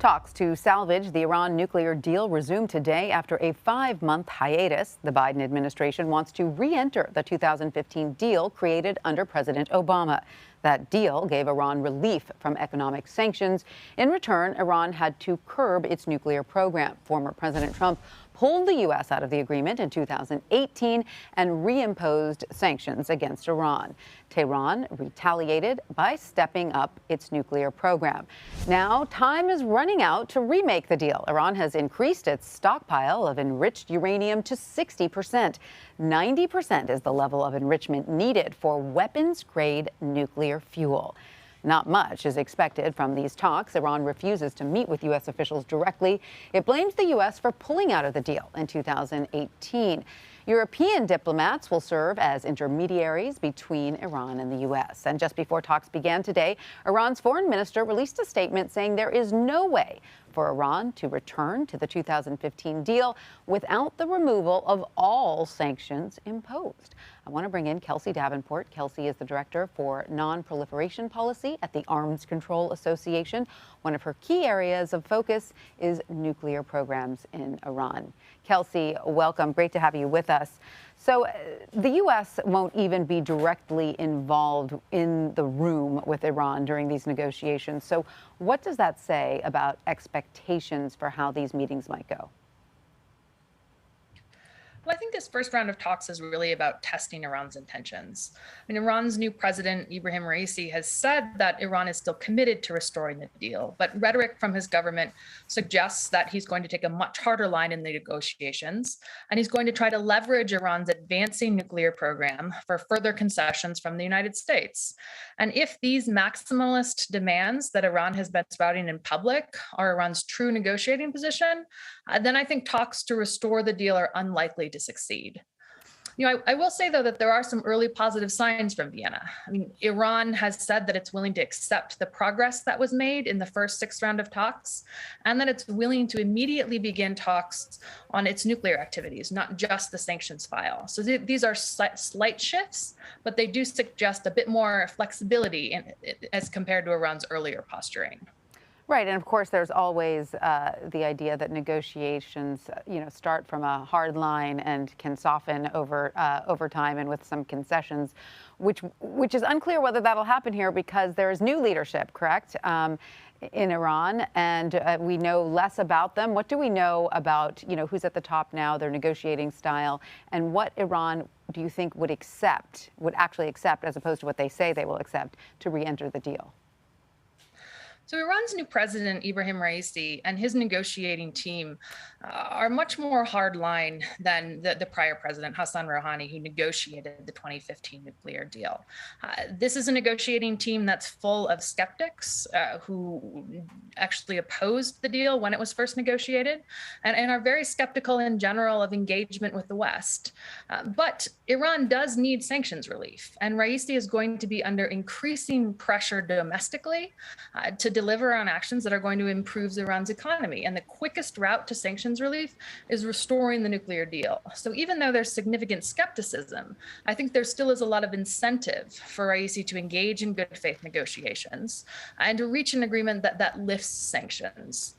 Talks to salvage the Iran nuclear deal resumed today after a 5-month hiatus. The Biden administration wants to re-enter the 2015 deal created under President Obama. That deal gave Iran relief from economic sanctions. In return, Iran had to curb its nuclear program. Former President Trump pulled the U.S. out of the agreement in 2018 and reimposed sanctions against Iran. Tehran retaliated by stepping up its nuclear program. Now, time is running out to remake the deal. Iran has increased its stockpile of enriched uranium to 60%. 90% is the level of enrichment needed for weapons-grade nuclear fuel. Not much is expected from these talks. Iran refuses to meet with U.S. officials directly. It blames the U.S. for pulling out of the deal in 2018. European diplomats will serve as intermediaries between Iran and the U.S. And just before talks began today, Iran's foreign minister released a statement saying there is no way for Iran to return to the 2015 deal without the removal of all sanctions imposed. I want to bring in Kelsey Davenport. Kelsey is the director for nonproliferation policy at the Arms Control Association. One of her key areas of focus is nuclear programs in Iran. Kelsey, welcome. Great to have you with us. So the U.S. won't even be directly involved in the room with Iran during these negotiations. So what does that say about expectations for how these meetings might go? Well, I think this first round of talks is really about testing Iran's intentions. I mean, Iran's new president, Ibrahim Raisi, has said that Iran is still committed to restoring the deal, but rhetoric from his government suggests that he's going to take a much harder line in the negotiations, and he's going to try to leverage Iran's advancing nuclear program for further concessions from the United States. And if these maximalist demands that Iran has been spouting in public are Iran's true negotiating position, then I think talks to restore the deal are unlikely to succeed. I will say, though, that there are some early positive signs from Vienna. I mean, Iran has said that it's willing to accept the progress that was made in the first 6 round of talks, and that it's willing to immediately begin talks on its nuclear activities, not just the sanctions file. So these are slight shifts, but they do suggest a bit more flexibility as compared to Iran's earlier posturing. Right, and of course, there's always the idea that negotiations, start from a hard line and can soften over time and with some concessions, which is unclear whether that'll happen here because there is new leadership, correct, in Iran, and we know less about them. What do we know about, who's at the top now, their negotiating style, and what Iran do you think would actually accept, as opposed to what they say they will accept, to re-enter the deal? So Iran's new president, Ibrahim Raisi, and his negotiating team are much more hardline than the prior president, Hassan Rouhani, who negotiated the 2015 nuclear deal. This is a negotiating team that's full of skeptics who actually opposed the deal when it was first negotiated and are very skeptical in general of engagement with the West. But Iran does need sanctions relief, and Raisi is going to be under increasing pressure domestically to deliver on actions that are going to improve Iran's economy. And the quickest route to sanctions relief is restoring the nuclear deal. So even though there's significant skepticism, I think there still is a lot of incentive for Raisi to engage in good faith negotiations and to reach an agreement that lifts sanctions.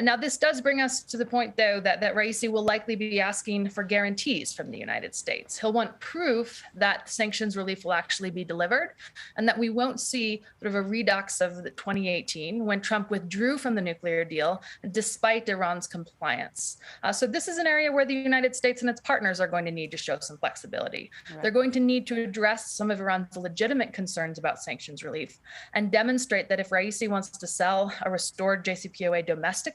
Now, this does bring us to the point, though, that Raisi will likely be asking for guarantees from the United States. He'll want proof that sanctions relief will actually be delivered and that we won't see sort of a redux of the 2018 when Trump withdrew from the nuclear deal despite Iran's compliance. So this is an area where the United States and its partners are going to need to show some flexibility. Right. They're going to need to address some of Iran's legitimate concerns about sanctions relief and demonstrate that if Raisi wants to sell a restored JCPOA domestically,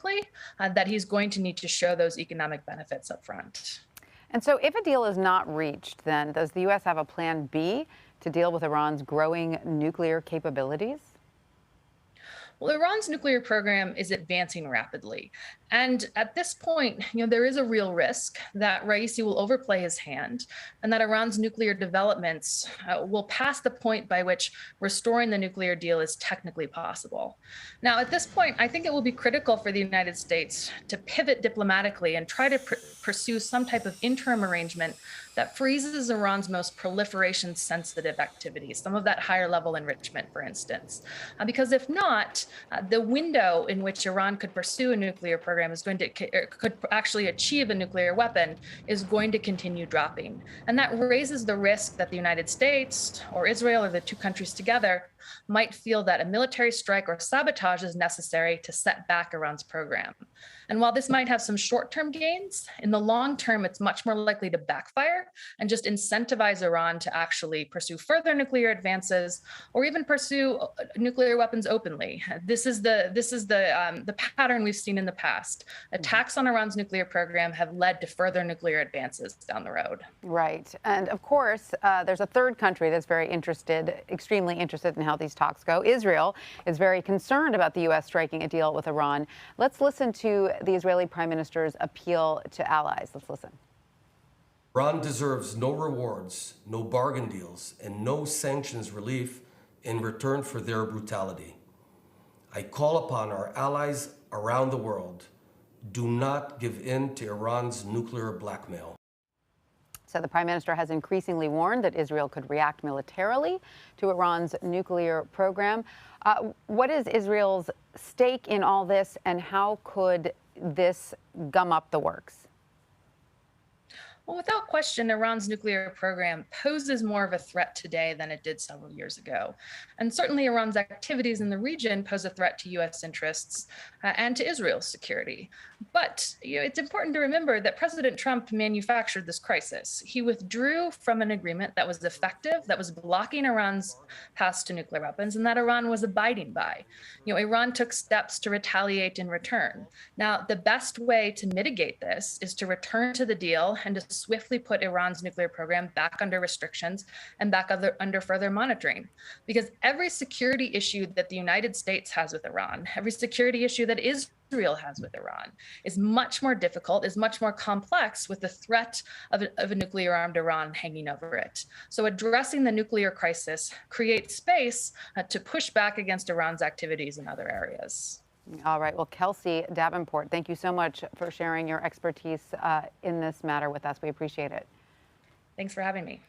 that he's going to need to show those economic benefits up front. And so if a deal is not reached, then does the U.S. have a plan B to deal with Iran's growing nuclear capabilities? Well, Iran's nuclear program is advancing rapidly. And at this point, there is a real risk that Raisi will overplay his hand and that Iran's nuclear developments will pass the point by which restoring the nuclear deal is technically possible. Now, at this point, I think it will be critical for the United States to pivot diplomatically and try to pursue some type of interim arrangement that freezes Iran's most proliferation sensitive activities, some of that higher level enrichment, for instance. Because if not, the window in which Iran could pursue a nuclear program is going to, could actually achieve a nuclear weapon is going to continue dropping. And that raises the risk that the United States or Israel or the two countries together might feel that a military strike or sabotage is necessary to set back Iran's program. And while this might have some short-term gains, in the long term, it's much more likely to backfire and just incentivize Iran to actually pursue further nuclear advances or even pursue nuclear weapons openly. This is the pattern we've seen in the past. Attacks on Iran's nuclear program have led to further nuclear advances down the road. Right. And of course, there's a third country that's very interested, extremely interested in how these talks go. Israel is very concerned about the U.S. striking a deal with Iran. Let's listen to the Israeli Prime Minister's appeal to allies. Let's listen. Iran deserves no rewards, no bargain deals, and no sanctions relief in return for their brutality. I call upon our allies around the world, do not give in to Iran's nuclear blackmail. So the Prime Minister has increasingly warned that Israel could react militarily to Iran's nuclear program. What is Israel's stake in all this, and how could this gum up the works? Well, without question, Iran's nuclear program poses more of a threat today than it did several years ago. And certainly Iran's activities in the region pose a threat to U.S. interests and to Israel's security. But it's important to remember that President Trump manufactured this crisis. He withdrew from an agreement that was effective, that was blocking Iran's path to nuclear weapons, and that Iran was abiding by. Iran took steps to retaliate in return. Now, the best way to mitigate this is to return to the deal and to swiftly put Iran's nuclear program back under restrictions and back under further monitoring. Because every security issue that the United States has with Iran, every security issue that Israel has with Iran is much more difficult, is much more complex with the threat of a nuclear-armed Iran hanging over it. So addressing the nuclear crisis creates space to push back against Iran's activities in other areas. All right. Well, Kelsey Davenport, thank you so much for sharing your expertise in this matter with us. We appreciate it. Thanks for having me.